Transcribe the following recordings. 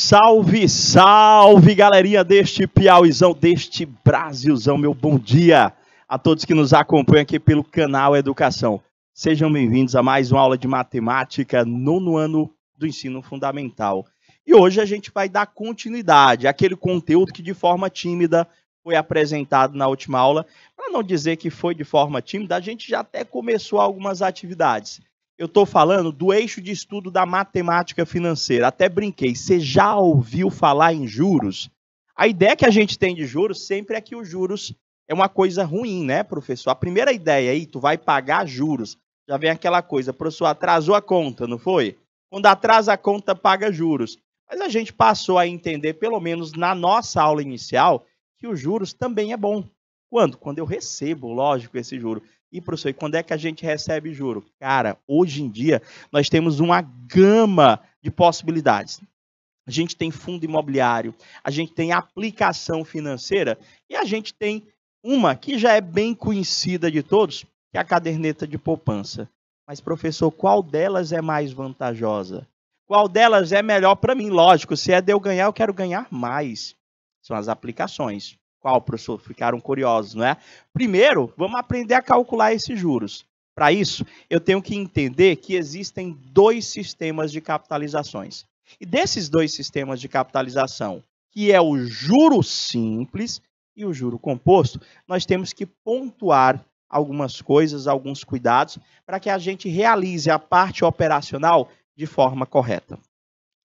Salve, salve, galerinha deste Piauizão, deste Brasilzão. Meu bom dia a todos que nos acompanham aqui pelo canal Educação. Sejam bem-vindos a mais uma aula de matemática, nono ano do ensino fundamental. E hoje a gente vai dar continuidade àquele conteúdo que de forma tímida foi apresentado na última aula. Para não dizer que foi de forma tímida, a gente já até começou algumas atividades. Eu estou falando do eixo de estudo da matemática financeira. Até brinquei, você já ouviu falar em juros? A ideia que a gente tem de juros sempre é que os juros é uma coisa ruim, né, professor? A primeira ideia aí, tu vai pagar juros. Já vem aquela coisa, professor, atrasou a conta, não foi? Quando atrasa a conta, paga juros. Mas a gente passou a entender, pelo menos na nossa aula inicial, que os juros também é bom. Quando? Quando eu recebo, lógico, esse juro. E, professor, e quando é que a gente recebe juro? Cara, hoje em dia, nós temos uma gama de possibilidades. A gente tem fundo imobiliário, a gente tem aplicação financeira e a gente tem uma que já é bem conhecida de todos, que é a caderneta de poupança. Mas, professor, qual delas é mais vantajosa? Qual delas é melhor para mim? Lógico, se é de eu ganhar, eu quero ganhar mais. São as aplicações. Qual, professor? Ficaram curiosos, não é? Primeiro, vamos aprender a calcular esses juros. Para isso, eu tenho que entender que existem dois sistemas de capitalizações. E desses dois sistemas de capitalização, que é o juro simples e o juro composto, nós temos que pontuar algumas coisas, alguns cuidados, para que a gente realize a parte operacional de forma correta.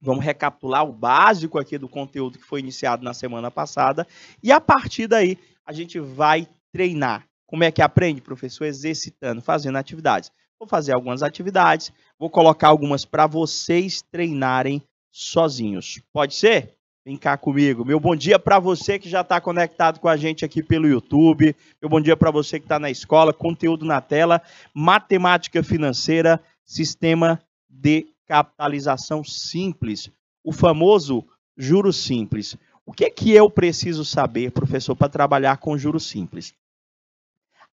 Vamos recapitular o básico aqui do conteúdo que foi iniciado na semana passada. E a partir daí, a gente vai treinar. Como é que aprende, professor? Exercitando, fazendo atividades. Vou fazer algumas atividades, vou colocar algumas para vocês treinarem sozinhos. Pode ser? Vem cá comigo. Meu bom dia para você que já está conectado com a gente aqui pelo YouTube. Meu bom dia para você que está na escola, conteúdo na tela, matemática financeira, sistema de capitalização simples, o famoso juros simples. O que é que eu preciso saber, professor, para trabalhar com juros simples?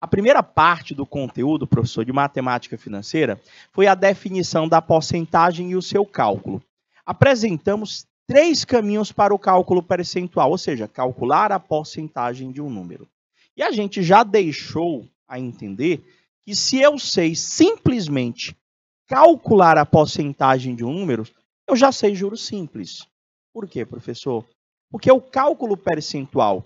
A primeira parte do conteúdo, professor, de matemática financeira, foi a definição da porcentagem e o seu cálculo. Apresentamos 3 caminhos para o cálculo percentual, ou seja, calcular a porcentagem de um número. E a gente já deixou a entender que se eu sei simplesmente calcular a porcentagem de um número, eu já sei juros simples. Por quê, professor? Porque o cálculo percentual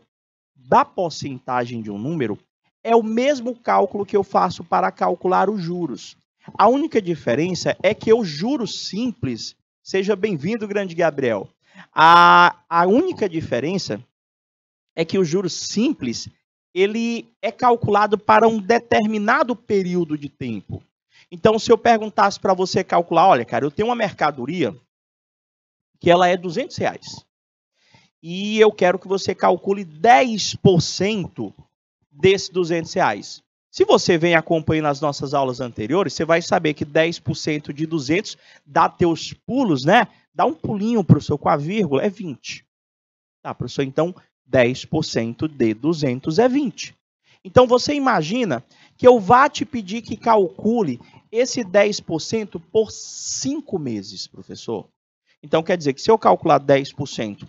da porcentagem de um número é o mesmo cálculo que eu faço para calcular os juros. A única diferença é que o juros simples, seja bem-vindo, grande Gabriel, a única diferença é que o juros simples, ele é calculado para um determinado período de tempo. Então, se eu perguntasse para você calcular, olha, cara, eu tenho uma mercadoria que ela é R$200 e eu quero que você calcule 10% desses R$200. Se você vem acompanhando as nossas aulas anteriores, você vai saber que 10% de 200 dá teus pulos, né? Dá um pulinho, professor, com a vírgula, é 20. Tá, professor? Então, 10% de 200 é 20. Então, você imagina que eu vá te pedir que calcule esse 10% por 5 meses, professor. Então, quer dizer que se eu calcular 10%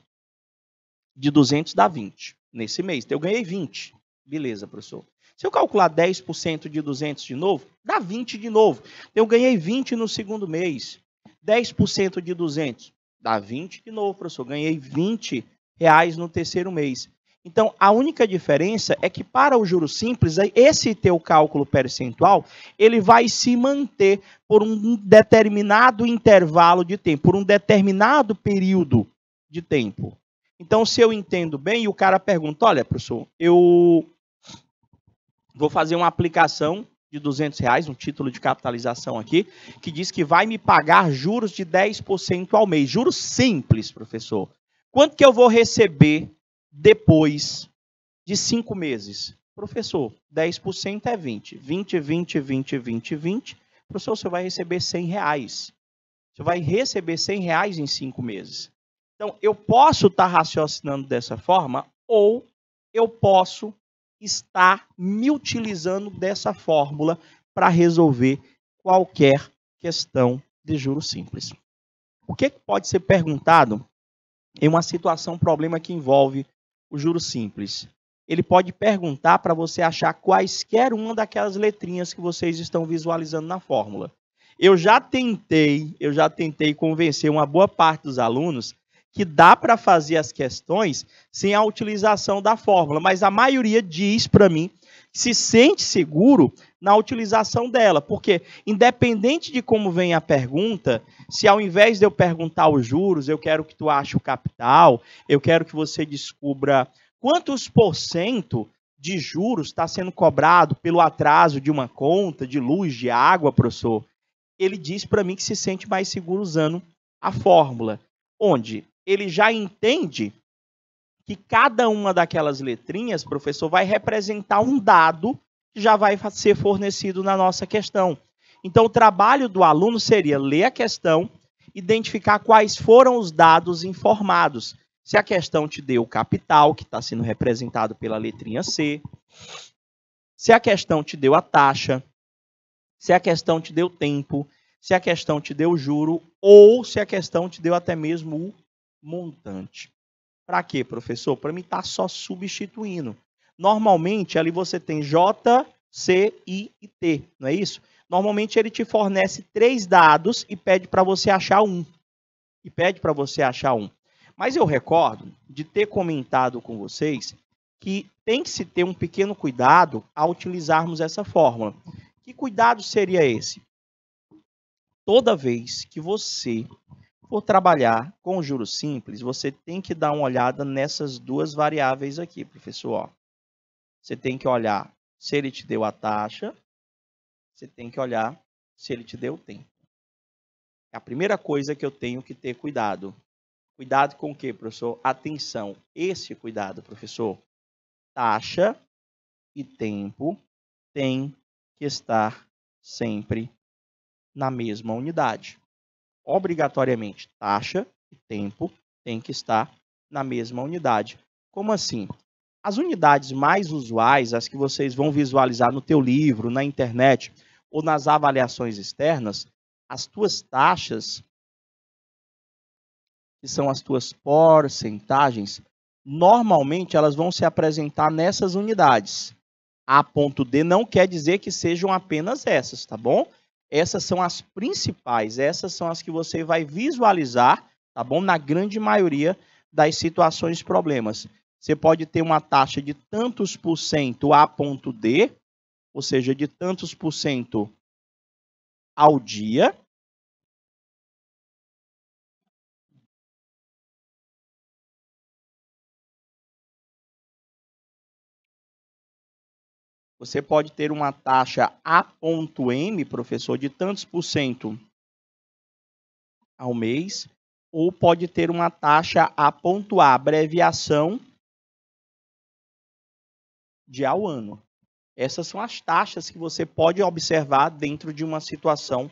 de 200, dá 20 nesse mês. Então, eu ganhei 20. Beleza, professor. Se eu calcular 10% de 200 de novo, dá 20 de novo. Então, eu ganhei 20 no segundo mês. 10% de 200, dá 20 de novo, professor. Ganhei R$20 no terceiro mês. Então, a única diferença é que para o juros simples, esse teu cálculo percentual, ele vai se manter por um determinado intervalo de tempo, por um determinado período de tempo. Então, se eu entendo bem, e o cara pergunta, olha, professor, eu vou fazer uma aplicação de R$200, um título de capitalização aqui, que diz que vai me pagar juros de 10% ao mês. Juros simples, professor. Quanto que eu vou receber depois de 5 meses? Professor, 10% é 20. 20, 20, 20, 20, 20. Professor, você vai receber R$100. Você vai receber R$100 em 5 meses. Então, eu posso estar raciocinando dessa forma ou eu posso estar me utilizando dessa fórmula para resolver qualquer questão de juros simples. O que pode ser perguntado em uma situação, problema que envolve o juros simples. Ele pode perguntar para você achar quaisquer uma daquelas letrinhas que vocês estão visualizando na fórmula. Eu já tentei convencer uma boa parte dos alunos que dá para fazer as questões sem a utilização da fórmula, mas a maioria diz para mim que se sente seguro na utilização dela, porque independente de como vem a pergunta, se ao invés de eu perguntar os juros, eu quero que tu ache o capital, eu quero que você descubra quantos % de juros está sendo cobrado pelo atraso de uma conta de luz, de água, professor, ele diz para mim que se sente mais seguro usando a fórmula, onde ele já entende que cada uma daquelas letrinhas, professor, vai representar um dado que já vai ser fornecido na nossa questão. Então, o trabalho do aluno seria ler a questão, identificar quais foram os dados informados. Se a questão te deu o capital, que está sendo representado pela letrinha C, se a questão te deu a taxa, se a questão te deu tempo, se a questão te deu juro, ou se a questão te deu até mesmo o montante. Para quê, professor? Para mim estar só substituindo. Normalmente, ali você tem J, C, I e T, não é isso? Normalmente, ele te fornece 3 dados e pede para você achar um. Mas eu recordo de ter comentado com vocês que tem que se ter um pequeno cuidado ao utilizarmos essa fórmula. Que cuidado seria esse? Toda vez que você for trabalhar com juros simples, você tem que dar uma olhada nessas duas variáveis aqui, professor. Você tem que olhar se ele te deu a taxa, você tem que olhar se ele te deu o tempo. É a primeira coisa que eu tenho que ter cuidado. Cuidado com o quê, professor? Atenção, esse cuidado, professor. Taxa e tempo tem que estar sempre na mesma unidade. Obrigatoriamente, taxa e tempo tem que estar na mesma unidade. Como assim? As unidades mais usuais, as que vocês vão visualizar no teu livro, na internet ou nas avaliações externas, as tuas taxas, que são as tuas porcentagens, normalmente elas vão se apresentar nessas unidades. A.D não quer dizer que sejam apenas essas, tá bom? Essas são as principais, essas são as que você vai visualizar, tá bom? Na grande maioria das situações e problemas. Você pode ter uma taxa de tantos por cento A.D, ou seja, de tantos por cento ao dia. Você pode ter uma taxa A.M, professor, de tantos por cento ao mês, ou pode ter uma taxa A.A, abreviação de ao ano. Essas são as taxas que você pode observar dentro de uma situação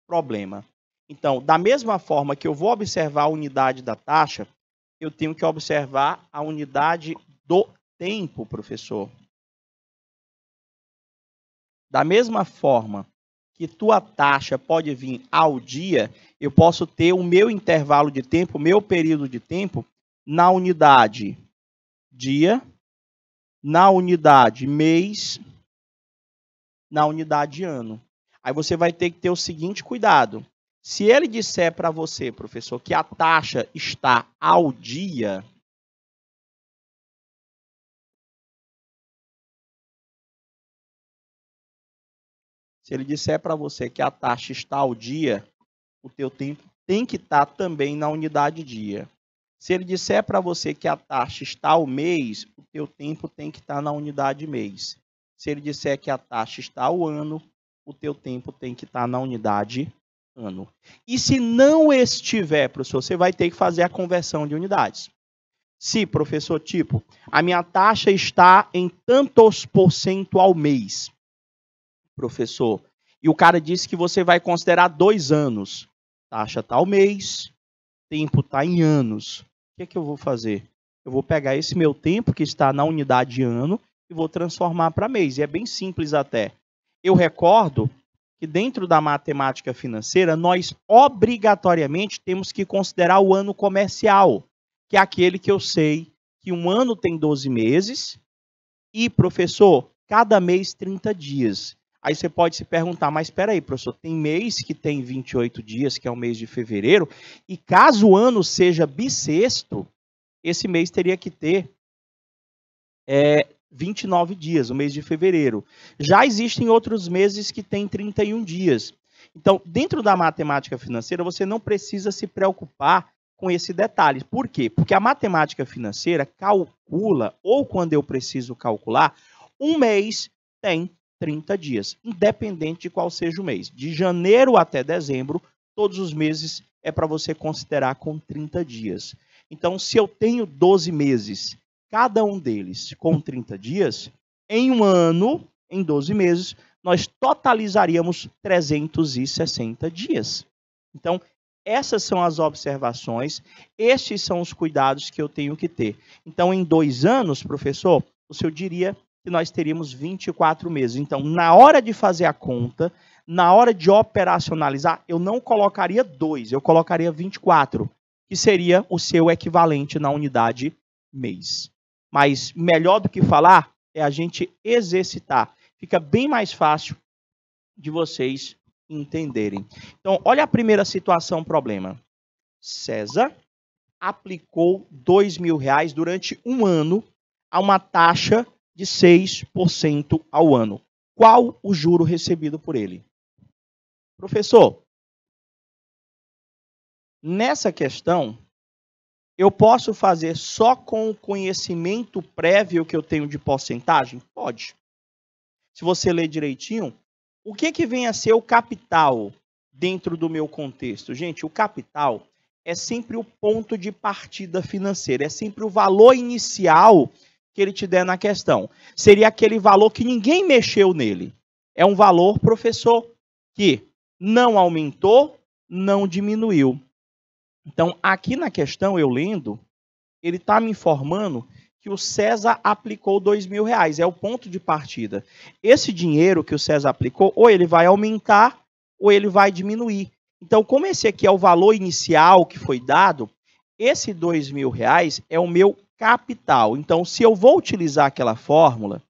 problema. Então, da mesma forma que eu vou observar a unidade da taxa, eu tenho que observar a unidade do tempo, professor. Da mesma forma que tua taxa pode vir ao dia, eu posso ter o meu intervalo de tempo, o meu período de tempo, na unidade dia, na unidade mês, na unidade ano. Aí você vai ter que ter o seguinte cuidado. Se ele disser para você, professor, que a taxa está ao dia, se ele disser para você que a taxa está ao dia, o teu tempo tem que estar também na unidade dia. Se ele disser para você que a taxa está ao mês, o teu tempo tem que estar na unidade mês. Se ele disser que a taxa está ao ano, o teu tempo tem que estar na unidade ano. E se não estiver, professor, você vai ter que fazer a conversão de unidades. Se, professor, tipo, a minha taxa está em tantos por cento ao mês, professor, e o cara disse que você vai considerar 2 anos. Taxa está ao mês, tempo está em anos. O que eu vou fazer? Eu vou pegar esse meu tempo que está na unidade ano e vou transformar para mês. E é bem simples até. Eu recordo que dentro da matemática financeira, nós obrigatoriamente temos que considerar o ano comercial. que é aquele que eu sei que um ano tem 12 meses e, professor, cada mês 30 dias. Aí você pode se perguntar, mas espera aí, professor, tem mês que tem 28 dias, que é o mês de fevereiro, e caso o ano seja bissexto, esse mês teria que ter 29 dias, o mês de fevereiro. Já existem outros meses que têm 31 dias. Então, dentro da matemática financeira, você não precisa se preocupar com esse detalhe. Por quê? Porque a matemática financeira calcula, ou quando eu preciso calcular, um mês tem 30 dias, independente de qual seja o mês. De janeiro até dezembro, todos os meses é para você considerar com 30 dias. Então, se eu tenho 12 meses, cada um deles com 30 dias, em um ano, em 12 meses, nós totalizaríamos 360 dias. Então, essas são as observações, estes são os cuidados que eu tenho que ter. Então, em 2 anos, professor, o senhor diria que nós teríamos 24 meses. Então, na hora de fazer a conta, na hora de operacionalizar, eu não colocaria 2, eu colocaria 24, que seria o seu equivalente na unidade mês. Mas melhor do que falar é a gente exercitar. Fica bem mais fácil de vocês entenderem. Então, olha a primeira situação, problema. César aplicou R$ 2.000 durante um ano a uma taxa de 6% ao ano. Qual o juro recebido por ele? Professor, nessa questão, eu posso fazer só com o conhecimento prévio que eu tenho de porcentagem? Pode. Se você ler direitinho, o que vem a ser o capital dentro do meu contexto? Gente, o capital é sempre o ponto de partida financeira, é sempre o valor inicial que ele te der na questão. Seria aquele valor que ninguém mexeu nele. É um valor, professor, que não aumentou, não diminuiu. Então, aqui na questão, eu lendo, ele está me informando que o César aplicou R$ 2.000. É o ponto de partida. Esse dinheiro que o César aplicou, ou ele vai aumentar, ou ele vai diminuir. Então, como esse aqui é o valor inicial que foi dado, esse R$ 2.000 é o meu capital. Então, se eu vou utilizar aquela fórmula,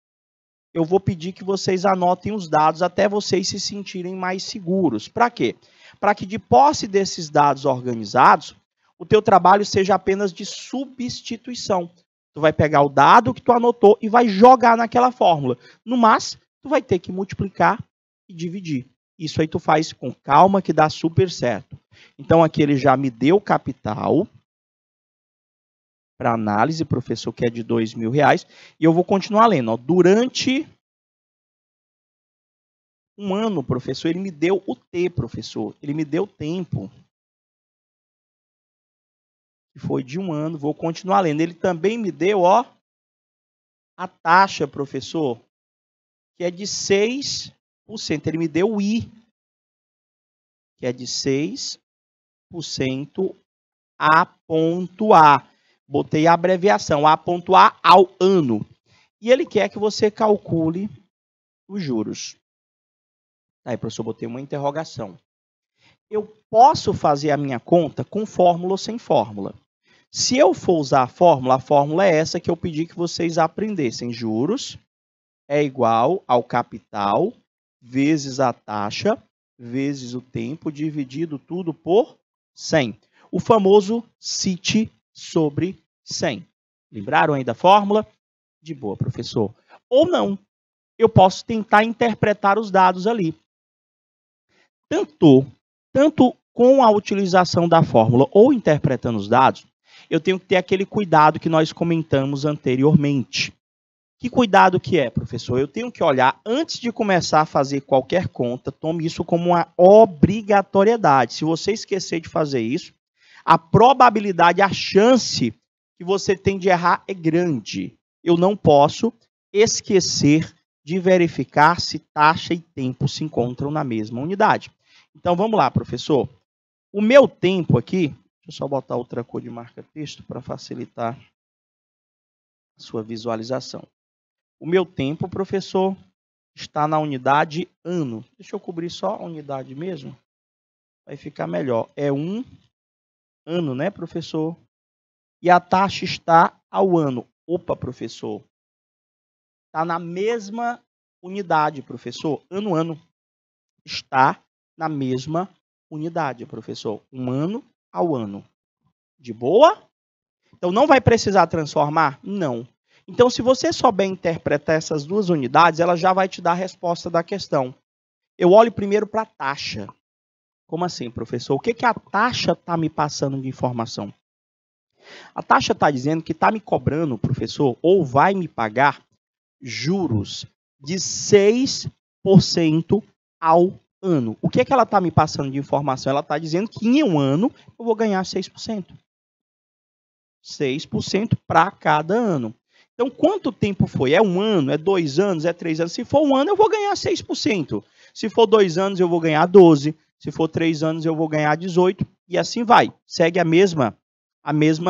eu vou pedir que vocês anotem os dados até vocês se sentirem mais seguros. Para quê? Para que de posse desses dados organizados, o teu trabalho seja apenas de substituição. Tu vai pegar o dado que tu anotou e vai jogar naquela fórmula. No mas, tu vai ter que multiplicar e dividir. Isso aí tu faz com calma que dá super certo. Então, aqui ele já me deu capital para análise, professor, que é de R$ 2.000. E eu vou continuar lendo. Ó. Durante um ano, professor, ele me deu o T, professor. Ele me deu tempo. Que foi de um ano. Vou continuar lendo. Ele também me deu, ó, a taxa, professor, que é de 6%. Ele me deu o I, que é de 6% A.A. Botei a abreviação, A.A ao ano. E ele quer que você calcule os juros. Aí, professor, botei uma interrogação. Eu posso fazer a minha conta com fórmula ou sem fórmula? Se eu for usar a fórmula é essa que eu pedi que vocês aprendessem. Juros é igual ao capital vezes a taxa vezes o tempo dividido tudo por 100. O famoso CIT sobre 100. Lembraram aí da fórmula? De boa, professor. Ou não. Eu posso tentar interpretar os dados ali. Tanto com a utilização da fórmula ou interpretando os dados, eu tenho que ter aquele cuidado que nós comentamos anteriormente. Que cuidado que é, professor? Eu tenho que olhar, antes de começar a fazer qualquer conta, tome isso como uma obrigatoriedade. Se você esquecer de fazer isso, a probabilidade, a chance que você tem de errar é grande. Eu não posso esquecer de verificar se taxa e tempo se encontram na mesma unidade. Então, vamos lá, professor. O meu tempo aqui, deixa eu só botar outra cor de marca-texto para facilitar a sua visualização. O meu tempo, professor, está na unidade ano. Deixa eu cobrir só a unidade mesmo. Vai ficar melhor. É um ano, né, professor? e a taxa está ao ano. Opa, professor. Está na mesma unidade, professor. Ano. Está na mesma unidade, professor. Um ano ao ano. De boa? Então, não vai precisar transformar? Não. Então, se você souber interpretar essas duas unidades, ela já vai te dar a resposta da questão. Eu olho primeiro para a taxa. Como assim, professor? O que a taxa está me passando de informação? A taxa está dizendo que está me cobrando, professor, ou vai me pagar juros de 6% ao ano. O que ela está me passando de informação? Ela está dizendo que em um ano eu vou ganhar 6%. 6% para cada ano. Então, quanto tempo foi? É um ano? É 2 anos? É 3 anos? Se for um ano, eu vou ganhar 6%. Se for 2 anos, eu vou ganhar 12%. Se for 3 anos, eu vou ganhar 18%. E assim vai. Segue a mesma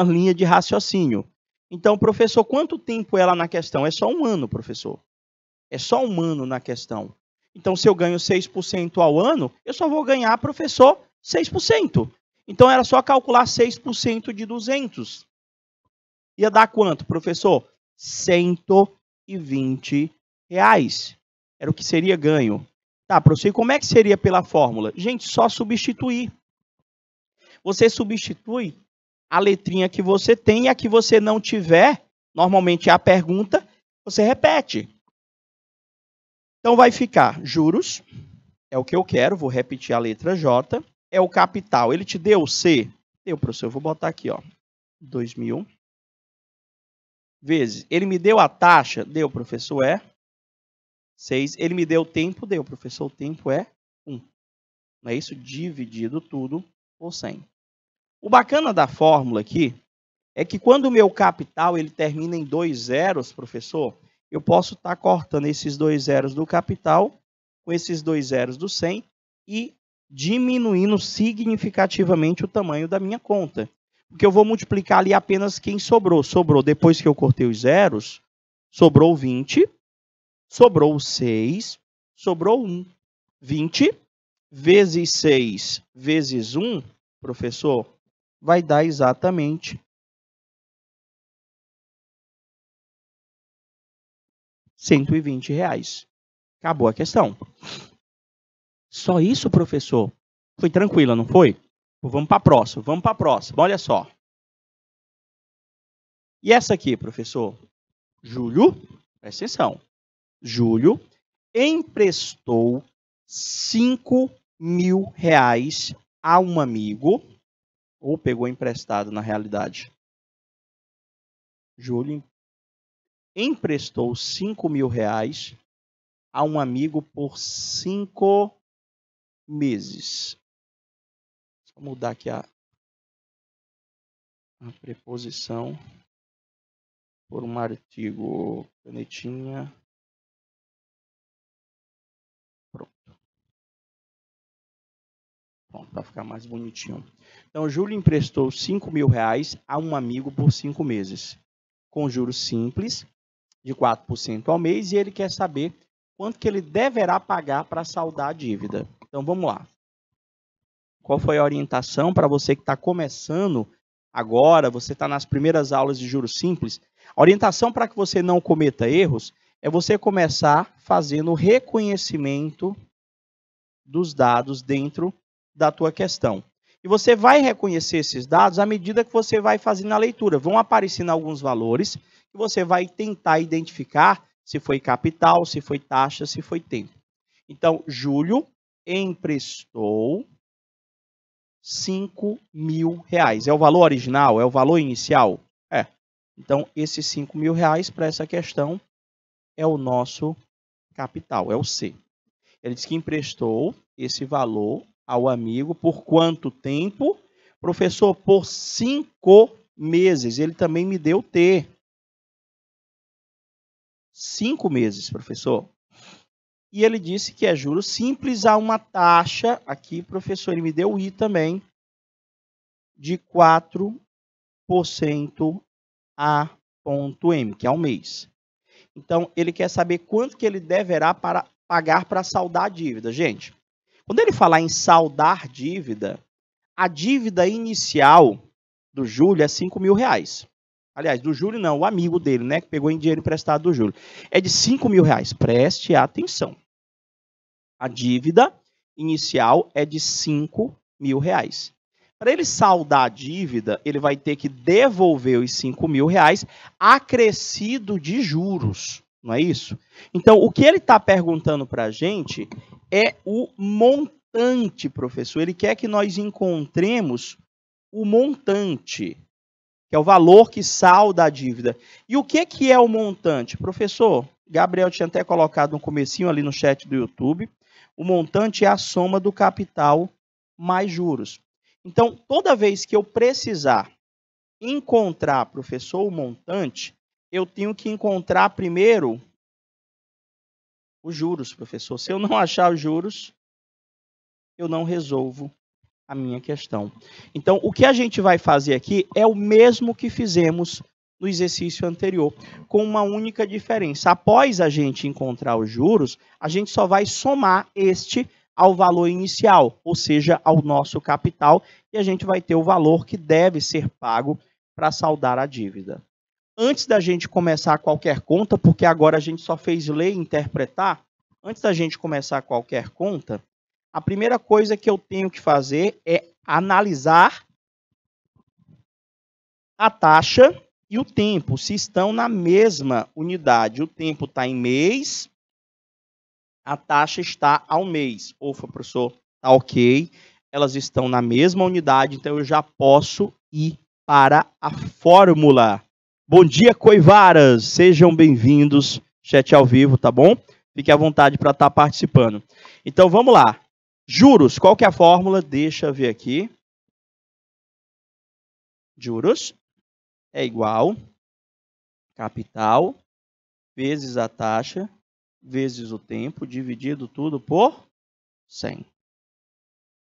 linha de raciocínio. Então, professor, quanto tempo é lá na questão? É só um ano, professor. É só um ano na questão. Então, se eu ganho 6% ao ano, eu só vou ganhar, professor, 6%. Então, era só calcular 6% de 200. Ia dar quanto, professor? R$120. Era o que seria ganho. Tá, professor, e como é que seria pela fórmula? Gente, só substituir. Você substitui a letrinha que você tem e a que você não tiver, normalmente é a pergunta, você repete. Então, vai ficar juros, é o que eu quero, vou repetir a letra J, é o capital. Ele te deu o C? Deu, professor, eu vou botar aqui, ó, 2.000. Vezes, ele me deu a taxa? Deu, professor, é 6. Ele me deu o tempo? Deu, professor, o tempo é 1. Não é isso? Dividido tudo por 100. O bacana da fórmula aqui é que quando o meu capital ele termina em 2 zeros, professor, eu posso estar cortando esses 2 zeros do capital com esses 2 zeros do 100 e diminuindo significativamente o tamanho da minha conta. Porque eu vou multiplicar ali apenas quem sobrou. Sobrou, depois que eu cortei os zeros, sobrou 20, sobrou 6, sobrou 1. 20 vezes 6 vezes 1, professor, vai dar exatamente R$120. Acabou a questão. Só isso, professor? Foi tranquila, não foi? Vamos para a próxima, Olha só. E essa aqui, professor? Júlio, presta atenção. Júlio emprestou R$5.000 a um amigo, ou pegou emprestado na realidade. Júlio emprestou R$5.000 a um amigo por 5 meses. Vou mudar aqui a preposição por um artigo, canetinha. Pronto, para ficar mais bonitinho. Então, Júlio emprestou R$5.000 a um amigo por 5 meses, com juros simples, de 4% ao mês, e ele quer saber quanto que ele deverá pagar para saldar a dívida. Então, vamos lá. Qual foi a orientação para você que está começando agora, você está nas primeiras aulas de juros simples? A orientação para que você não cometa erros é você começar fazendo o reconhecimento dos dados dentro da tua questão. E você vai reconhecer esses dados à medida que você vai fazendo a leitura. Vão aparecendo alguns valores que você vai tentar identificar se foi capital, se foi taxa, se foi tempo. Então, Júlio emprestou R$5.000. É o valor original? É o valor inicial? É. Então, esses R$5.000 para essa questão é o nosso capital, é o C. Ele diz que emprestou esse valor ao amigo por quanto tempo? Professor, por 5 meses. Ele também me deu T. 5 meses, professor. E ele disse que é juros simples a uma taxa, aqui, professor, ele me deu I também, de 4% a ponto M, que é um mês. Então, ele quer saber quanto que ele deverá pagar para saldar a dívida. Gente, quando ele falar em saldar dívida, a dívida inicial do Júlio é R$5.000. Aliás, do Júlio não, o amigo dele, né? Que pegou em dinheiro emprestado do Júlio. É de R$5.000. Preste atenção. A dívida inicial é de R$5.000. Para ele saldar a dívida, ele vai ter que devolver os R$5.000 acrescido de juros, não é isso? Então, o que ele está perguntando para a gente é o montante, professor. Ele quer que nós encontremos o montante, que é o valor que salda a dívida. E o que é o montante? Professor, Gabriel tinha até colocado no comecinho ali no chat do YouTube, o montante é a soma do capital mais juros. Então, toda vez que eu precisar encontrar, professor, o montante, eu tenho que encontrar primeiro os juros, professor. Se eu não achar os juros, eu não resolvo a minha questão. Então, o que a gente vai fazer aqui é o mesmo que fizemos no exercício anterior, com uma única diferença. Após a gente encontrar os juros, a gente só vai somar este ao valor inicial, ou seja, ao nosso capital, e a gente vai ter o valor que deve ser pago para saldar a dívida. Antes da gente começar qualquer conta, porque agora a gente só fez ler e interpretar, antes da gente começar qualquer conta, a primeira coisa que eu tenho que fazer é analisar a taxa e o tempo, se estão na mesma unidade. O tempo está em mês, a taxa está ao mês. Opa, professor, está ok. Elas estão na mesma unidade, então eu já posso ir para a fórmula. Bom dia, Coivaras! Sejam bem-vindos, chat ao vivo, tá bom? Fique à vontade para estar participando. Então, vamos lá. Juros, qual que é a fórmula? Deixa eu ver aqui. Juros é igual capital vezes a taxa vezes o tempo, dividido tudo por 100.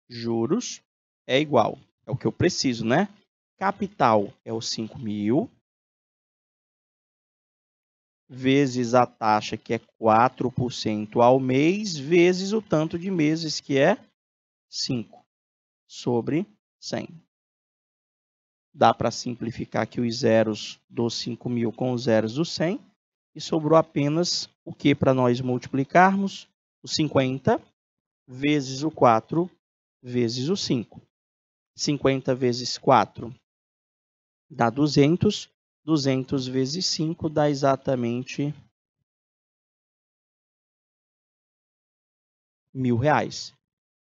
Juros é igual, é o que eu preciso, né? Capital é o 5.000, vezes a taxa, que é 4% ao mês, vezes o tanto de meses, que é 5, sobre 100. Dá para simplificar aqui os zeros dos 5.000 com os zeros do 100, e sobrou apenas o que para nós multiplicarmos? O 50 vezes o 4 vezes o 5. 50 vezes 4 dá 200. 200 vezes 5 dá exatamente R$1.000.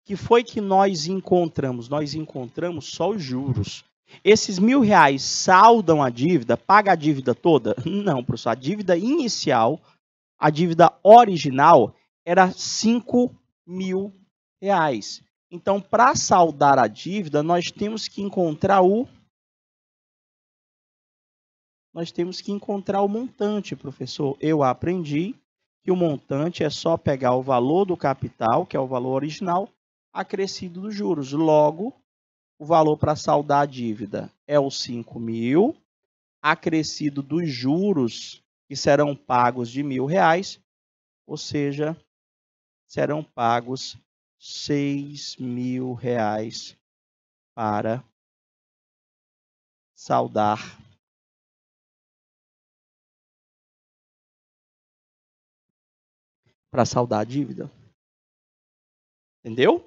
Que foi que nós encontramos? Nós encontramos só os juros. Esses R$1.000 saldam a dívida, paga a dívida toda? Não, professor. A dívida inicial, a dívida original, era R$5.000. Então, para saldar a dívida, nós temos que encontrar o montante, professor. Eu aprendi que o montante é só pegar o valor do capital, que é o valor original, acrescido dos juros. Logo, o valor para saldar a dívida é os 5.000, acrescido dos juros, que serão pagos de R$1.000, ou seja, serão pagos R$6.000 para saldar a dívida. Entendeu?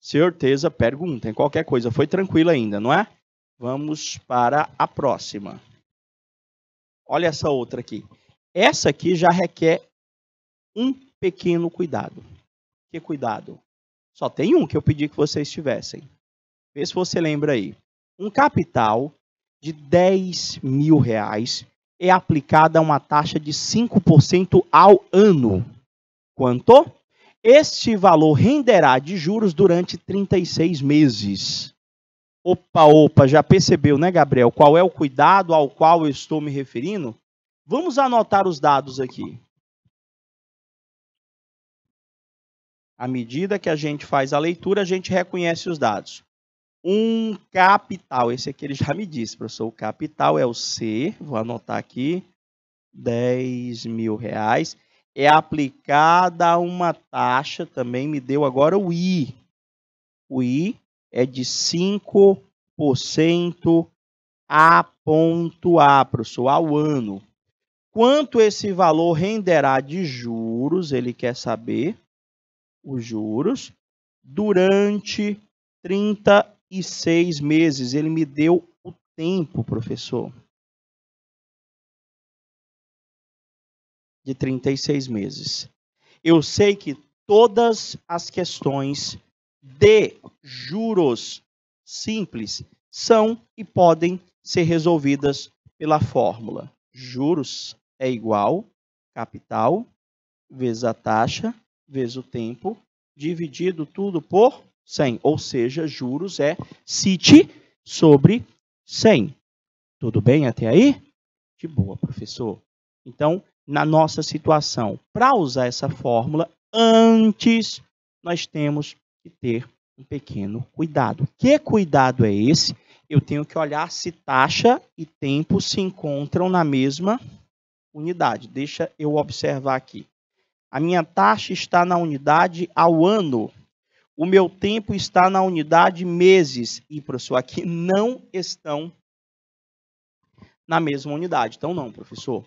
Certeza, perguntem. Qualquer coisa, foi tranquilo ainda, não é? Vamos para a próxima. Olha essa outra aqui. Essa aqui já requer um pequeno cuidado. Que cuidado? Só tem um que eu pedi que vocês tivessem. Vê se você lembra aí. Um capital de R$10.000 é aplicada a uma taxa de 5% ao ano. Quanto? Este valor renderá de juros durante 36 meses. Opa, já percebeu, né, Gabriel? Qual é o cuidado ao qual eu estou me referindo? Vamos anotar os dados aqui. À medida que a gente faz a leitura, a gente reconhece os dados. Um capital, esse aqui ele já me disse, professor, o capital é o C, vou anotar aqui, R$10.000. É aplicada a uma taxa, também me deu agora o I. O I é de 5% ponto A, professor, ao ano. Quanto esse valor renderá de juros, ele quer saber, os juros, durante 36 meses. Ele me deu o tempo, professor, de 36 meses. Eu sei que todas as questões de juros simples são e podem ser resolvidas pela fórmula. Juros é igual capital vezes a taxa vezes o tempo, dividido tudo por 100. Ou seja, juros é CIT sobre 100. Tudo bem até aí? De boa, professor. Então, na nossa situação, para usar essa fórmula, antes nós temos que ter um pequeno cuidado. Que cuidado é esse? Eu tenho que olhar se taxa e tempo se encontram na mesma unidade. Deixa eu observar aqui. A minha taxa está na unidade ao ano. O meu tempo está na unidade meses. E, professor, aqui não estão na mesma unidade. Então, não, professor.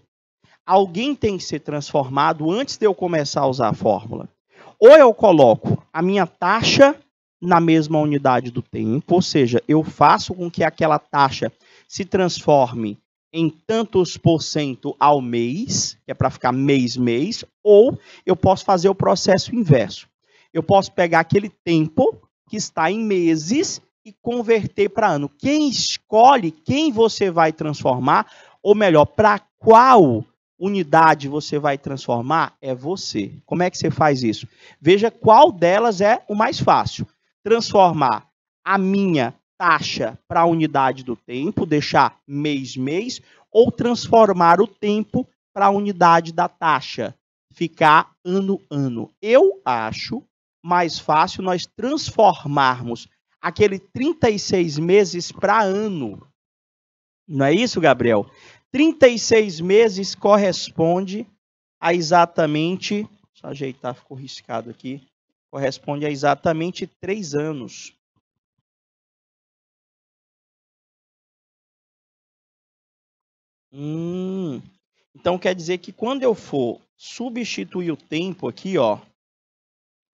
Alguém tem que ser transformado antes de eu começar a usar a fórmula. Ou eu coloco a minha taxa na mesma unidade do tempo, ou seja, eu faço com que aquela taxa se transforme em tantos por cento ao mês, que é para ficar mês, ou eu posso fazer o processo inverso. Eu posso pegar aquele tempo que está em meses e converter para ano. Quem escolhe quem você vai transformar, ou melhor, para qual unidade você vai transformar, é você. Como é que você faz isso? Veja qual delas é o mais fácil. Transformar a minha taxa para a unidade do tempo, deixar mês, ou transformar o tempo para a unidade da taxa, ficar ano. Eu acho mais fácil nós transformarmos aquele 36 meses para ano. Não é isso, Gabriel? 36 meses corresponde a exatamente, deixa eu ajeitar, ficou riscado aqui, corresponde a exatamente 3 anos. Então quer dizer que quando eu for substituir o tempo aqui, ó,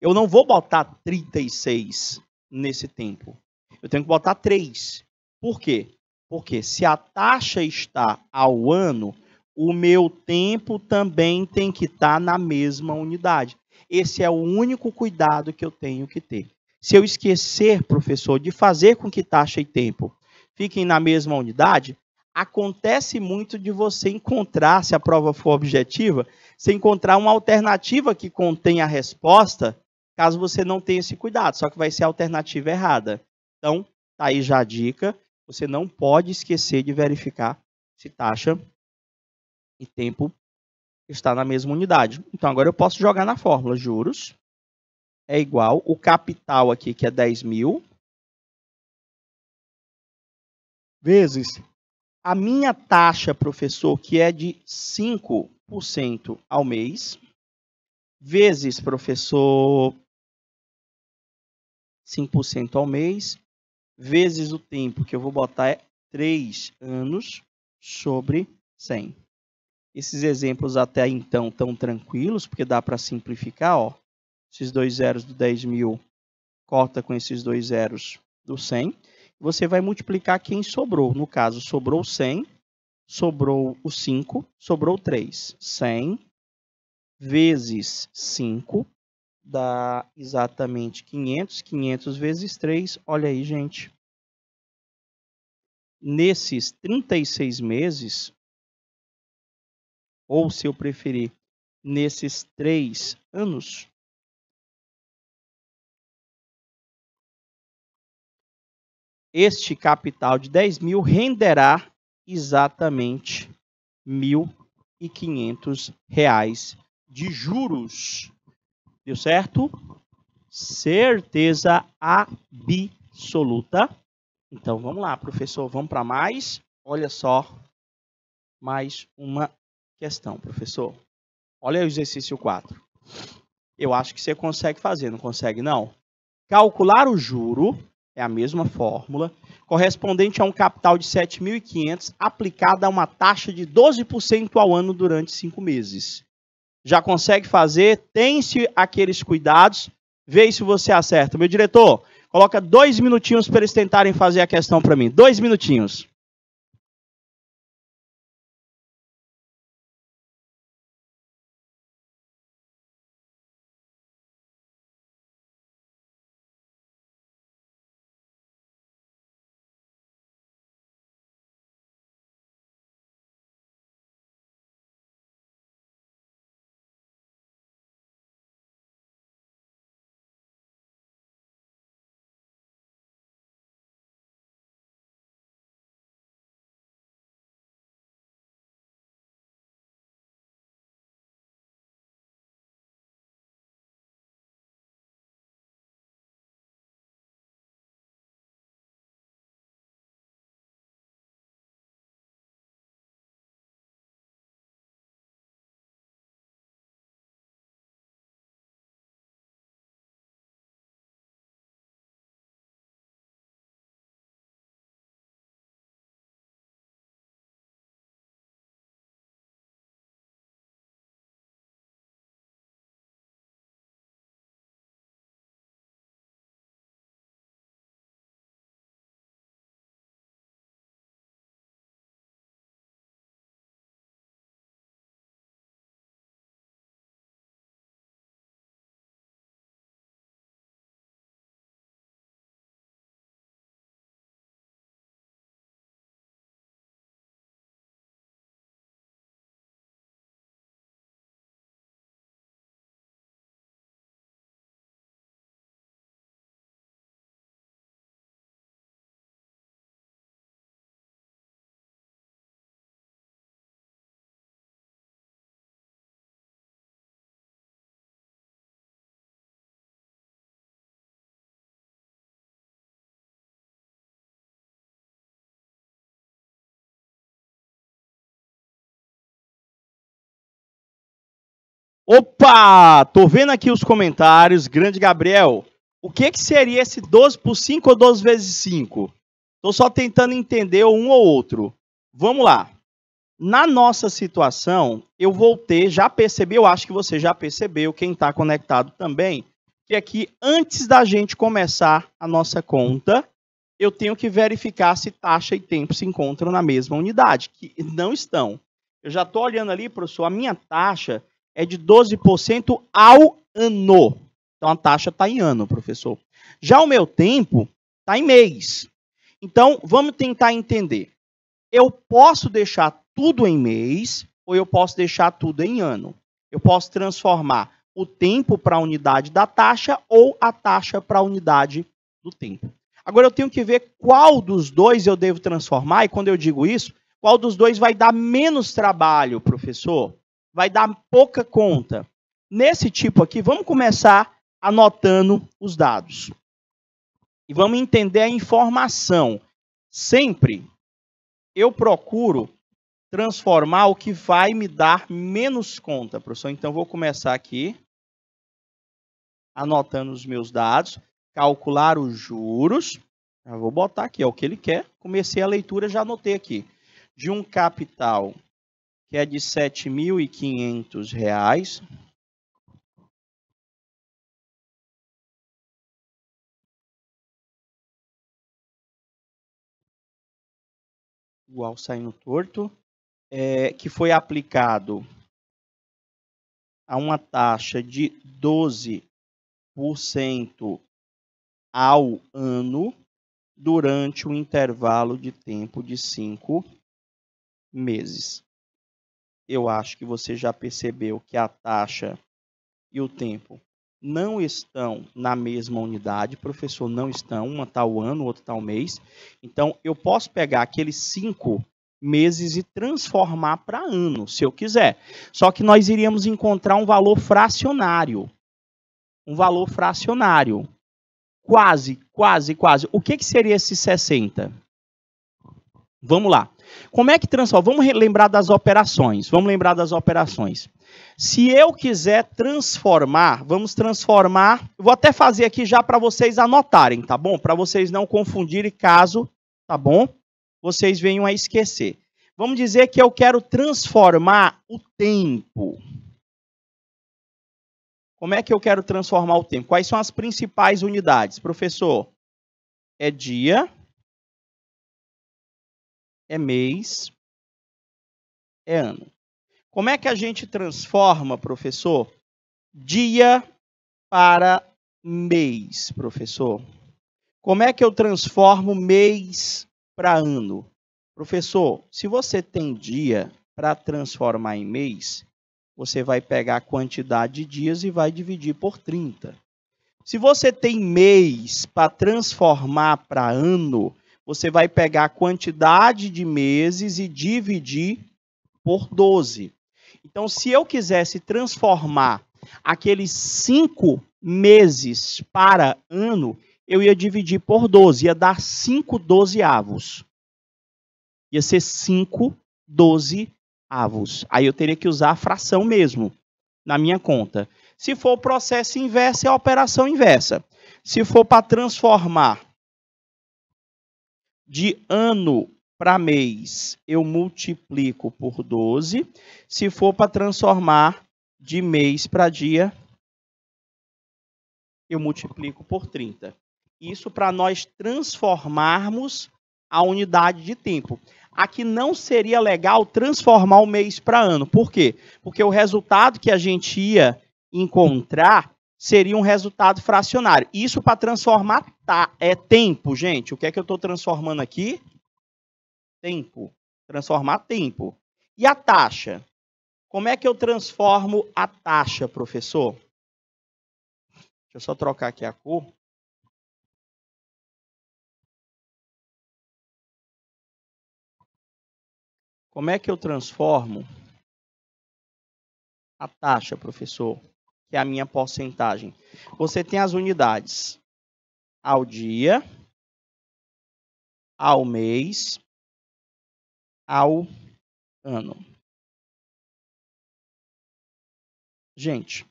eu não vou botar 36 nesse tempo. Eu tenho que botar 3. Por quê? Porque se a taxa está ao ano, o meu tempo também tem que estar na mesma unidade. Esse é o único cuidado que eu tenho que ter. Se eu esquecer, professor, de fazer com que taxa e tempo fiquem na mesma unidade, acontece muito de você encontrar, se a prova for objetiva, você encontrar uma alternativa que contém a resposta, caso você não tenha esse cuidado, só que vai ser a alternativa errada. Então, tá aí já a dica, você não pode esquecer de verificar se taxa e tempo está na mesma unidade. Então, agora eu posso jogar na fórmula. Juros é igual, o capital aqui, que é 10 mil, vezes a minha taxa, professor, que é de 5% ao mês, vezes, professor, 5% ao mês, vezes o tempo, que eu vou botar é 3 anos, sobre 100. Esses exemplos até então estão tranquilos, porque dá para simplificar, ó. Esses 2 zeros do 10 mil corta com esses 2 zeros do 100. Você vai multiplicar quem sobrou. No caso, sobrou 100, sobrou o 5, sobrou 3. 100 vezes 5 dá exatamente 500. 500 vezes 3, olha aí, gente. Nesses 36 meses, ou se eu preferir, nesses 3 anos, este capital de 10 mil renderá exatamente R$ 1.500 de juros. Deu certo? Certeza absoluta. Então, vamos lá, professor. Vamos para mais. Olha só, mais uma questão, professor. Olha o exercício 4. Eu acho que você consegue fazer, não consegue, não? Calcular o juro é a mesma fórmula, correspondente a um capital de 7.500, aplicada a uma taxa de 12% ao ano durante 5 meses. Já consegue fazer? Tem-se aqueles cuidados, vê se você acerta. Meu diretor, coloca 2 minutinhos para eles tentarem fazer a questão para mim. 2 minutinhos. Opa! Tô vendo aqui os comentários. Grande Gabriel, o que seria esse 12 por 5 ou 12 vezes 5? Tô só tentando entender um ou outro. Vamos lá. Na nossa situação, eu vou ter, já percebi, eu acho que você já percebeu, quem está conectado também, que aqui, antes da gente começar a nossa conta, eu tenho que verificar se taxa e tempo se encontram na mesma unidade, que não estão. Eu já estou olhando ali, professor, a minha taxa é de 12% ao ano. Então, a taxa está em ano, professor. Já o meu tempo está em mês. Então, vamos tentar entender. Eu posso deixar tudo em mês ou eu posso deixar tudo em ano. Eu posso transformar o tempo para a unidade da taxa ou a taxa para a unidade do tempo. Agora, eu tenho que ver qual dos dois eu devo transformar, e quando eu digo isso, qual dos dois vai dar menos trabalho, professor? Vai dar pouca conta. Nesse tipo aqui, vamos começar anotando os dados. E vamos entender a informação. Sempre eu procuro transformar o que vai me dar menos conta, professor. Então, vou começar aqui, anotando os meus dados, calcular os juros. Já vou botar aqui, é o que ele quer. Comecei a leitura, já anotei aqui. De um capital que é de R$ 7.500. Igual saindo torto. Que foi aplicado a uma taxa de 12% ao ano durante um intervalo de tempo de 5 meses. Eu acho que você já percebeu que a taxa e o tempo não estão na mesma unidade, professor, não estão, uma está o ano, outra está o mês. Então, eu posso pegar aqueles 5 meses e transformar para ano, se eu quiser. Só que nós iríamos encontrar um valor fracionário. Um valor fracionário. Quase. O que seria esse 60? Vamos lá. Como é que transforma? Vamos lembrar das operações. Vamos lembrar das operações. Se eu quiser transformar, vamos transformar... Eu vou até fazer aqui já para vocês anotarem, tá bom? Para vocês não confundirem caso, tá bom? Vocês venham a esquecer. Vamos dizer que eu quero transformar o tempo. Como é que eu quero transformar o tempo? Quais são as principais unidades? Professor, é dia, é mês, é ano. Como é que a gente transforma, professor, dia para mês, professor? Como é que eu transformo mês para ano? Professor, se você tem dia para transformar em mês, você vai pegar a quantidade de dias e vai dividir por 30. Se você tem mês para transformar para ano, você vai pegar a quantidade de meses e dividir por 12. Então, se eu quisesse transformar aqueles 5 meses para ano, eu ia dividir por 12, ia dar 5 dozeavos. Ia ser 5 dozeavos. Aí eu teria que usar a fração mesmo, na minha conta. Se for o processo inverso, é a operação inversa. Se for para transformar de ano para mês, eu multiplico por 12. Se for para transformar de mês para dia, eu multiplico por 30. Isso para nós transformarmos a unidade de tempo. Aqui não seria legal transformar o mês para ano. Por quê? Porque o resultado que a gente ia encontrar seria um resultado fracionário. Isso para transformar tempo, gente. O que é que eu estou transformando aqui? Tempo. Transformar tempo. E a taxa? Como é que eu transformo a taxa, professor? Deixa eu só trocar aqui a cor. Como é que eu transformo a taxa, professor? Que é a minha porcentagem. Você tem as unidades ao dia, ao mês, ao ano. Gente,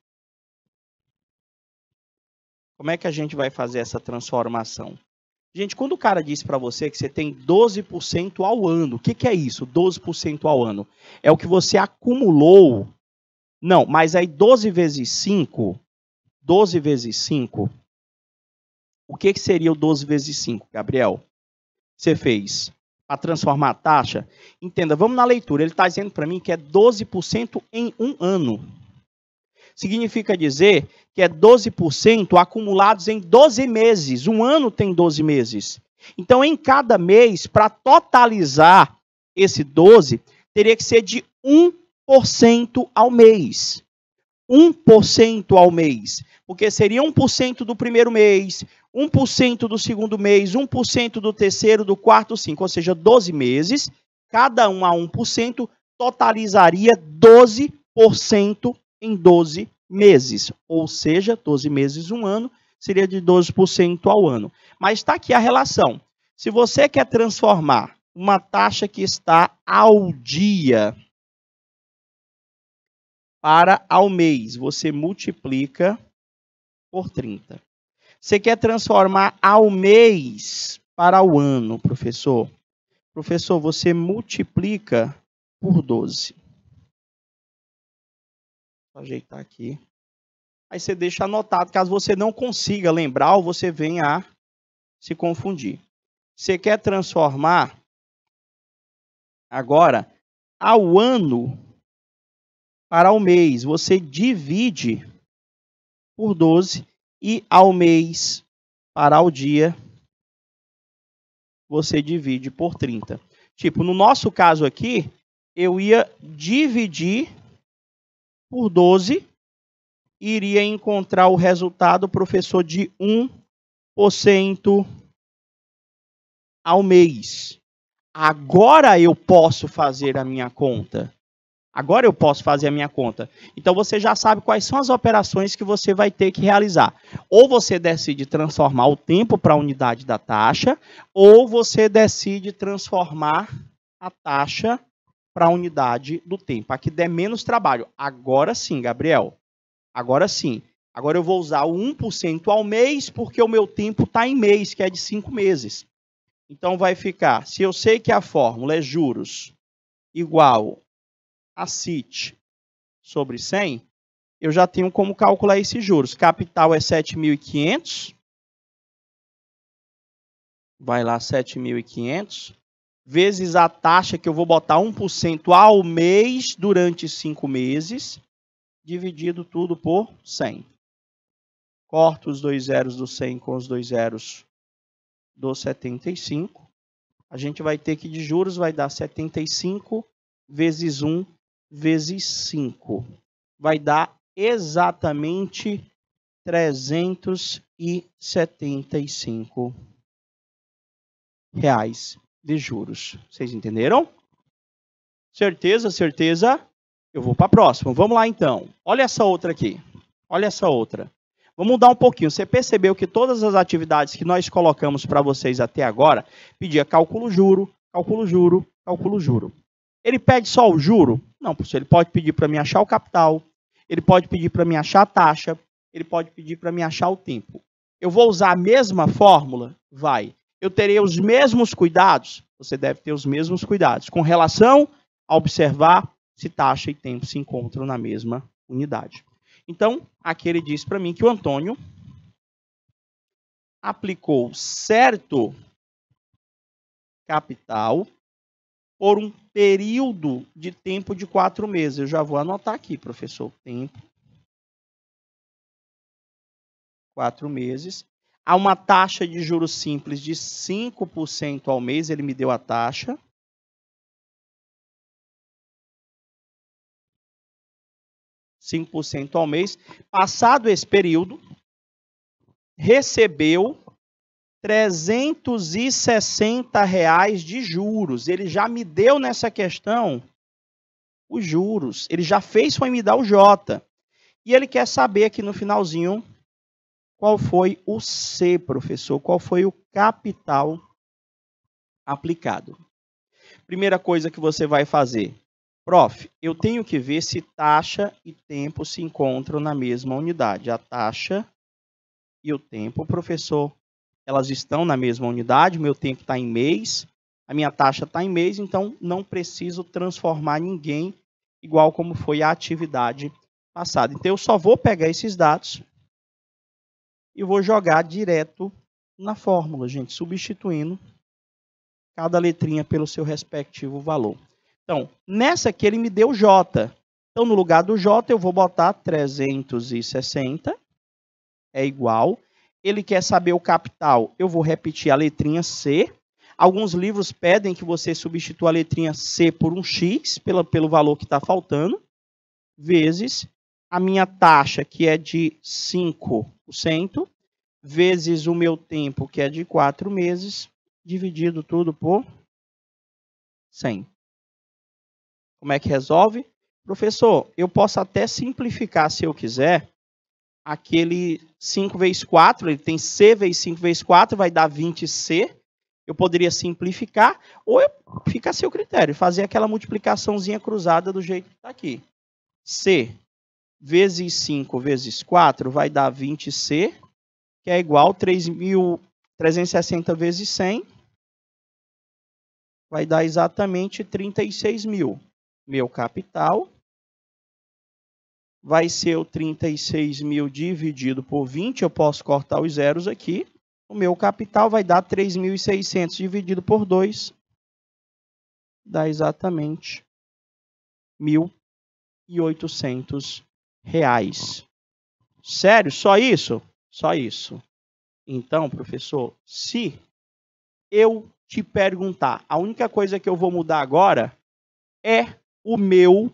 como é que a gente vai fazer essa transformação? Gente, quando o cara diz para você que você tem 12% ao ano, o que é isso? 12% ao ano? É o que você acumulou. Não, mas aí 12 vezes 5, o que seria o 12 vezes 5, Gabriel? Você fez para transformar a taxa? Entenda, vamos na leitura. Ele está dizendo para mim que é 12% em um ano. Significa dizer que é 12% acumulados em 12 meses. Um ano tem 12 meses. Então, em cada mês, para totalizar esse 12, teria que ser de 1% ao mês. 1% ao mês. Porque seria 1% do primeiro mês, 1% do segundo mês, 1% do terceiro, do quarto, 5%. Ou seja, 12 meses, cada um a 1%, totalizaria 12% em 12 meses. Ou seja, 12 meses, um ano, seria de 12% ao ano. Mas está aqui a relação. Se você quer transformar uma taxa que está ao dia para ao mês, você multiplica por 30. Você quer transformar ao mês para o ano, professor? Professor, você multiplica por 12. Vou ajeitar aqui. Aí você deixa anotado, caso você não consiga lembrar ou você venha a se confundir. Você quer transformar agora ao ano para o mês. Você divide por 12 e ao mês para o dia você divide por 30. Tipo, no nosso caso aqui, eu ia dividir por 12 e iria encontrar o resultado, professor, de 1% ao mês. Agora eu posso fazer a minha conta. Agora eu posso fazer a minha conta. Então, você já sabe quais são as operações que você vai ter que realizar. Ou você decide transformar o tempo para a unidade da taxa, ou você decide transformar a taxa para a unidade do tempo. Aqui der menos trabalho. Agora sim, Gabriel. Agora sim. Agora eu vou usar o 1% ao mês, porque o meu tempo está em mês, que é de 5 meses. Então vai ficar, se eu sei que a fórmula é juros igual a CIT sobre 100, eu já tenho como calcular esses juros. Capital é 7.500. Vai lá, 7.500. Vezes a taxa que eu vou botar 1% ao mês durante 5 meses, dividido tudo por 100. Corto os 2 zeros do 100 com os 2 zeros do 75. A gente vai ter que de juros vai dar 75 vezes 1 vezes 5. Vai dar exatamente 375 reais de juros. Vocês entenderam? Certeza, certeza. Eu vou para a próxima. Vamos lá, então. Olha essa outra aqui. Olha essa outra. Vamos mudar um pouquinho. Você percebeu que todas as atividades que nós colocamos para vocês até agora, pedia cálculo juro, cálculo juro, cálculo juro. Ele pede só o juro? Não, professor. Ele pode pedir para mim achar o capital. Ele pode pedir para mim achar a taxa. Ele pode pedir para mim achar o tempo. Eu vou usar a mesma fórmula? Vai. Eu terei os mesmos cuidados? Você deve ter os mesmos cuidados com relação a observar se taxa e tempo se encontram na mesma unidade. Então, aqui ele diz para mim que o Antônio aplicou certo capital por um período de tempo de 4 meses. Eu já vou anotar aqui, professor. Tempo. 4 meses. Há uma taxa de juros simples de 5% ao mês. Ele me deu a taxa. $5 ao mês. Passado esse período, recebeu R$360 de juros. Ele já me deu nessa questão os juros. Ele já fez foi me dar o J. E ele quer saber aqui no finalzinho qual foi o C, professor. Qual foi o capital aplicado. Primeira coisa que você vai fazer. Prof, eu tenho que ver se taxa e tempo se encontram na mesma unidade. A taxa e o tempo, professor, elas estão na mesma unidade. O meu tempo está em mês, a minha taxa está em mês, então não preciso transformar ninguém igual como foi a atividade passada. Então, eu só vou pegar esses dados e vou jogar direto na fórmula, gente, substituindo cada letrinha pelo seu respectivo valor. Então, nessa aqui ele me deu J. Então, no lugar do J, eu vou botar 360, é igual. Ele quer saber o capital, eu vou repetir a letrinha C. Alguns livros pedem que você substitua a letrinha C por um X, pelo valor que está faltando, vezes a minha taxa, que é de 5%, vezes o meu tempo, que é de 4 meses, dividido tudo por 100. Como é que resolve? Professor, eu posso até simplificar, se eu quiser, aquele 5 vezes 4, ele tem C vezes 5 vezes 4, vai dar 20C. Eu poderia simplificar, ou fica a seu critério, fazer aquela multiplicaçãozinha cruzada do jeito que está aqui. C vezes 5 vezes 4 vai dar 20C, que é igual a 3.360 vezes 100, vai dar exatamente 36.000. Meu capital vai ser o 36.000 dividido por 20, eu posso cortar os zeros aqui. O meu capital vai dar 3.600 dividido por 2, dá exatamente R$1.800. Sério? Só isso? Só isso. Então, professor, se eu te perguntar, a única coisa que eu vou mudar agora é o meu,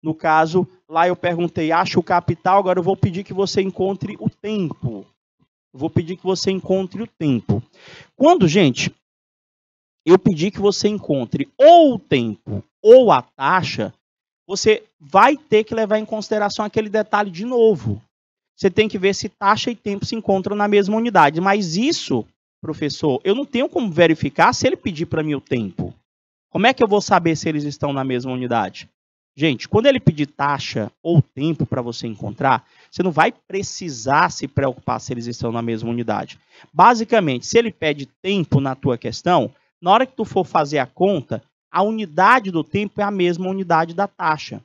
no caso, lá eu perguntei, acha o capital, agora eu vou pedir que você encontre o tempo. Vou pedir que você encontre o tempo. Quando, gente, eu pedir que você encontre ou o tempo ou a taxa, você vai ter que levar em consideração aquele detalhe de novo. Você tem que ver se taxa e tempo se encontram na mesma unidade. Mas isso, professor, eu não tenho como verificar se ele pedir para mim o tempo. Como é que eu vou saber se eles estão na mesma unidade? Gente, quando ele pedir taxa ou tempo para você encontrar, você não vai precisar se preocupar se eles estão na mesma unidade. Basicamente, se ele pede tempo na tua questão, na hora que tu for fazer a conta, a unidade do tempo é a mesma unidade da taxa.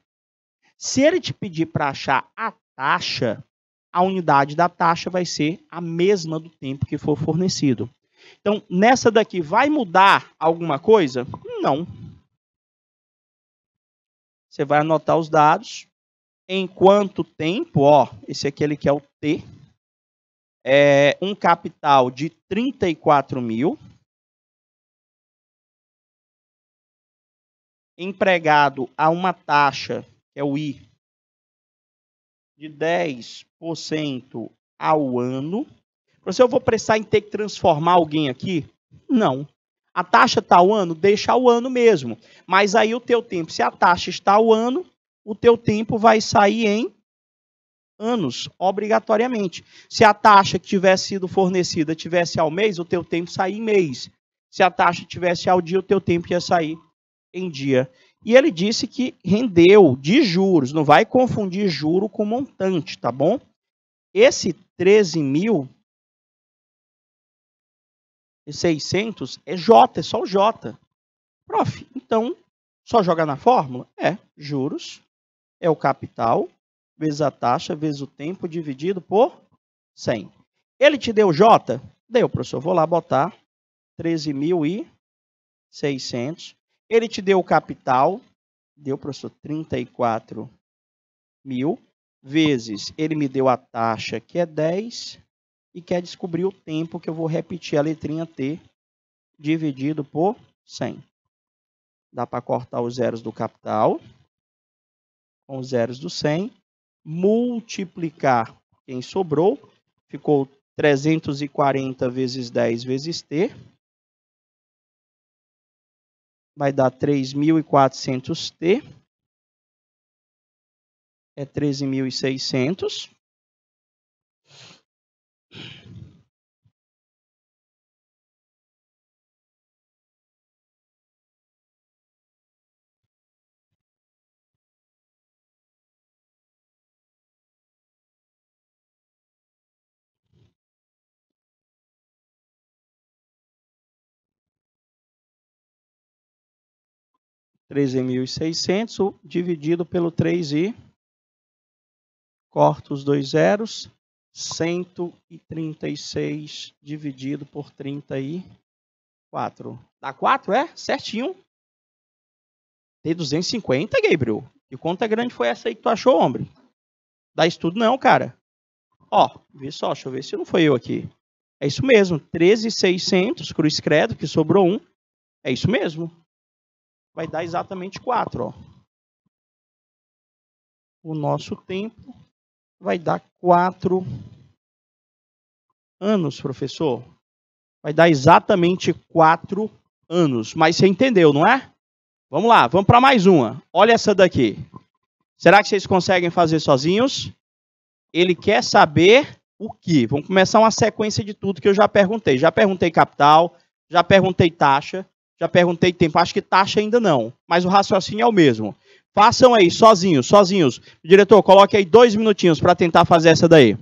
Se ele te pedir para achar a taxa, a unidade da taxa vai ser a mesma do tempo que for fornecido. Então, nessa daqui, vai mudar alguma coisa? Não. Você vai anotar os dados. Em quanto tempo, ó, esse aqui ele quer o T, é um capital de 34 mil, empregado a uma taxa, que é o I, de 10% ao ano. Professor, eu vou precisar em ter que transformar alguém aqui? Não. A taxa está ao ano? Deixa ao ano mesmo. Mas aí o teu tempo, se a taxa está ao ano, o teu tempo vai sair em anos, obrigatoriamente. Se a taxa que tivesse sido fornecida tivesse ao mês, o teu tempo saía em mês. Se a taxa tivesse ao dia, o teu tempo ia sair em dia. E ele disse que rendeu de juros, não vai confundir juro com montante, tá bom? Esse 13.600 é J, é só o J. Prof, então, só jogar na fórmula? É, juros é o capital, vezes a taxa, vezes o tempo, dividido por 100. Ele te deu J? Deu, professor. Vou lá botar 13.600. Ele te deu o capital? Deu, professor, 34 mil. Vezes, ele me deu a taxa, que é 10. E quer descobrir o tempo, que eu vou repetir a letrinha T, dividido por 100. Dá para cortar os zeros do capital com os zeros do 100. Multiplicar quem sobrou, ficou 340 vezes 10 vezes T, vai dar 3.400 T, é 13.600. Dividido pelo 3 e corta os dois zeros, 136 dividido por 34. Dá 4, é? Certinho. Tem 250, Gabriel. Que conta grande foi essa aí que tu achou, homem? Dá isso tudo não, cara. Ó, vê só, deixa eu ver se não foi eu aqui. É isso mesmo, 13.600, cruz credo, que sobrou 1. É isso mesmo. Vai dar exatamente 4, ó. O nosso tempo vai dar 4 anos, professor. Vai dar exatamente 4 anos. Mas você entendeu, não é? Vamos lá, vamos para mais uma. Olha essa daqui. Será que vocês conseguem fazer sozinhos? Ele quer saber o quê? Vamos começar uma sequência de tudo que eu já perguntei. Já perguntei capital, já perguntei taxa, já perguntei tempo. Acho que taxa ainda não, mas o raciocínio é o mesmo. Façam aí, sozinhos. Diretor, coloque aí 2 minutinhos para tentar fazer essa daí.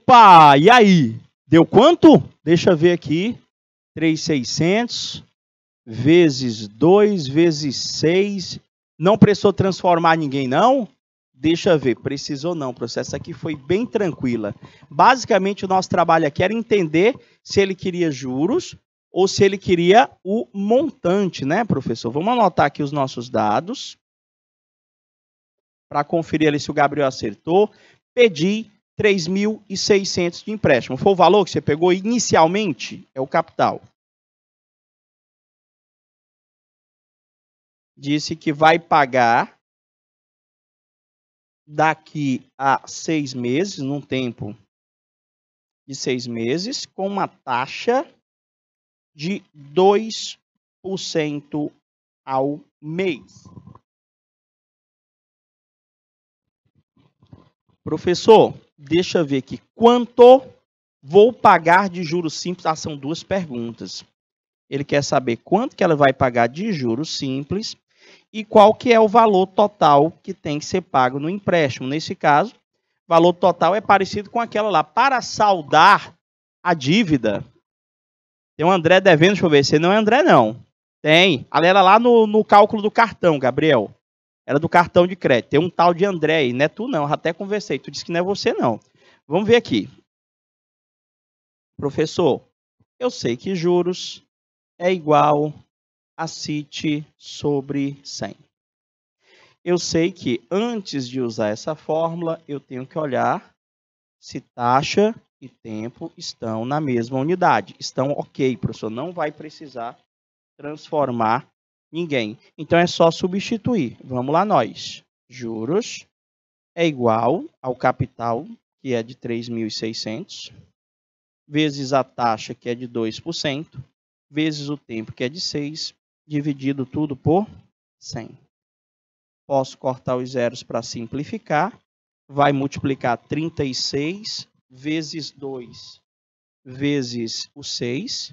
Opa, e aí? Deu quanto? Deixa eu ver aqui. 3.600 vezes 2 vezes 6. Não precisou transformar ninguém, não? Deixa eu ver, precisou não. O processo aqui foi bem tranquila. Basicamente, o nosso trabalho aqui era entender se ele queria juros ou se ele queria o montante, né, professor? Vamos anotar aqui os nossos dados para conferir ali se o Gabriel acertou. Pedi 3.600 de empréstimo. Foi o valor que você pegou inicialmente? É o capital. Disse que vai pagar daqui a 6 meses, num tempo de 6 meses, com uma taxa de 2% ao mês. Professor, deixa eu ver aqui. Quanto vou pagar de juros simples? Ah, são duas perguntas. Ele quer saber quanto que ela vai pagar de juros simples e qual que é o valor total que tem que ser pago no empréstimo. Nesse caso, o valor total é parecido com aquela lá. Para saldar a dívida, tem um André devendo, deixa eu ver, se não é André não. Tem, ela era lá no cálculo do cartão, Gabriel. Era do cartão de crédito. Tem um tal de André aí, não é tu não, eu até conversei, tu disse que não é você não. Vamos ver aqui. Professor, eu sei que juros é igual a CIT sobre 100. Eu sei que antes de usar essa fórmula, eu tenho que olhar se taxa e tempo estão na mesma unidade. Estão ok, professor, não vai precisar transformar ninguém. Então é só substituir. Vamos lá nós. Juros é igual ao capital, que é de 3.600, vezes a taxa, que é de 2%, vezes o tempo, que é de 6, dividido tudo por 100. Posso cortar os zeros para simplificar. Vai multiplicar 36 vezes 2 vezes o 6.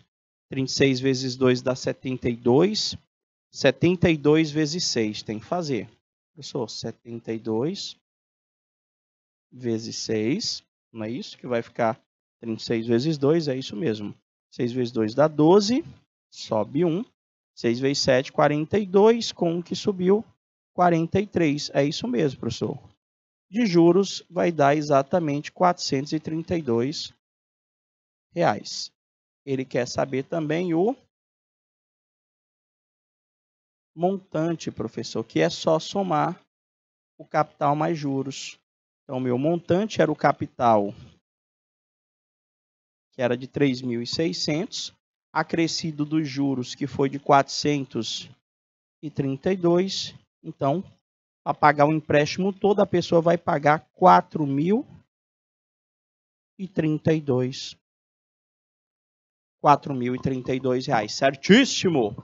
36 vezes 2 dá 72. 72 vezes 6 tem que fazer. Professor, 72 vezes 6, não é isso? Que vai ficar 36 vezes 2, é isso mesmo. 6 vezes 2 dá 12, sobe 1. 6 vezes 7, 42, com o que subiu, 43. É isso mesmo, professor. De juros vai dar exatamente R$ 432. Ele quer saber também o montante, professor, que é só somar o capital mais juros. Então, meu montante era o capital, que era de 3.600, acrescido dos juros, que foi de 432. Então, para pagar o empréstimo todo, a pessoa vai pagar R$ 4.032. R$ 4.032, certíssimo?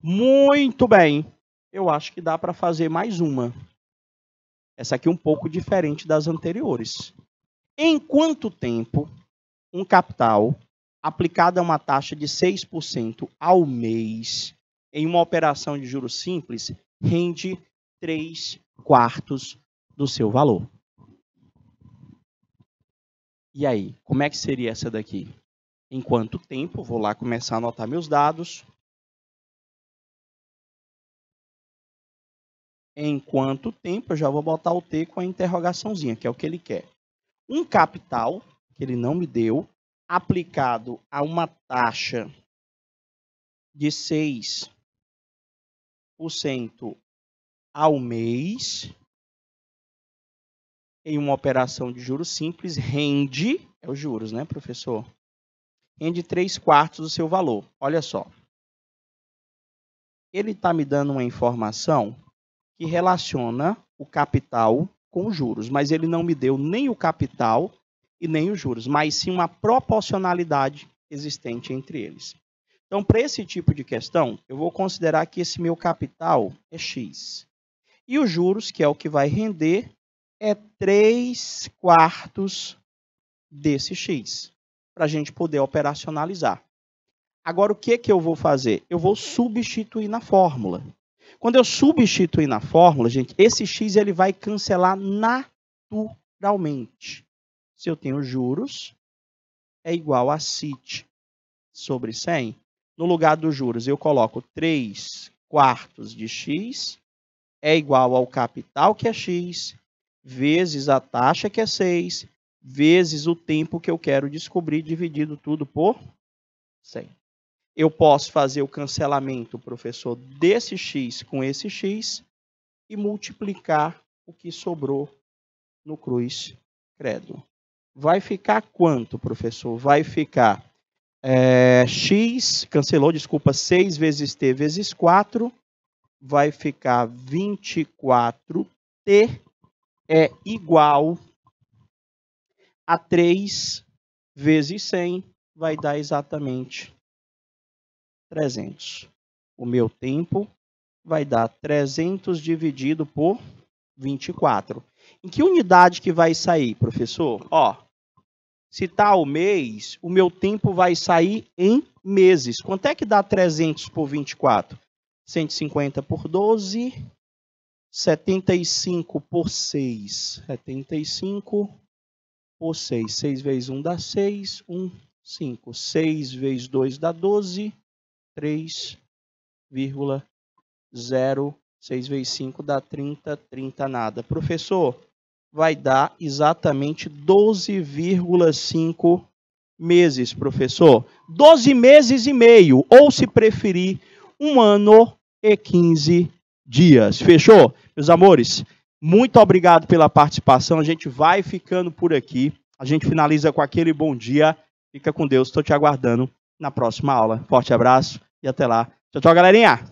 Muito bem. Eu acho que dá para fazer mais uma. Essa aqui é um pouco diferente das anteriores. Em quanto tempo um capital aplicado a uma taxa de 6% ao mês em uma operação de juros simples rende 3/4 do seu valor? E aí, como é que seria essa daqui? Em quanto tempo? Vou lá começar a anotar meus dados. Em quanto tempo? Eu já vou botar o T com a interrogaçãozinha, que é o que ele quer. Um capital, que ele não me deu, aplicado a uma taxa de 6% ao mês, em uma operação de juros simples, rende, é os juros, né, professor? Rende 3/4 do seu valor. Olha só. Ele está me dando uma informação que relaciona o capital com os juros, mas ele não me deu nem o capital e nem os juros, mas sim uma proporcionalidade existente entre eles. Então, para esse tipo de questão, eu vou considerar que esse meu capital é X. E os juros, que é o que vai render, é 3/4 desse X, para a gente poder operacionalizar. Agora, o que eu vou fazer? Eu vou substituir na fórmula. Quando eu substituir na fórmula, gente, esse X ele vai cancelar naturalmente. Se eu tenho juros, é igual a CIT sobre 100. No lugar dos juros, eu coloco 3/4 de x é igual ao capital, que é x, vezes a taxa, que é 6, vezes o tempo que eu quero descobrir, dividido tudo por 100. Eu posso fazer o cancelamento, professor, desse x com esse x e multiplicar o que sobrou no cruz credo. Vai ficar quanto, professor? Vai ficar x, cancelou, desculpa, 6 vezes t vezes 4, vai ficar 24t é igual a 3 vezes 100, vai dar exatamente 300. O meu tempo vai dar 300 dividido por 24. Em que unidade que vai sair, professor? Ó, se está o mês, o meu tempo vai sair em meses. Quanto é que dá 300 por 24? 150 por 12, 75 por 6. 75 por 6. 6 vezes 1 dá 6, 1, 5. 6 vezes 2 dá 12, 3,0. 6 vezes 5 dá 30, 30 nada. Professor, vai dar exatamente 12,5 meses, professor. 12 meses e meio, ou se preferir, 1 ano e 15 dias. Fechou? Meus amores, muito obrigado pela participação. A gente vai ficando por aqui. A gente finaliza com aquele bom dia. Fica com Deus. Estou te aguardando na próxima aula. Forte abraço e até lá. Tchau, tchau, galerinha!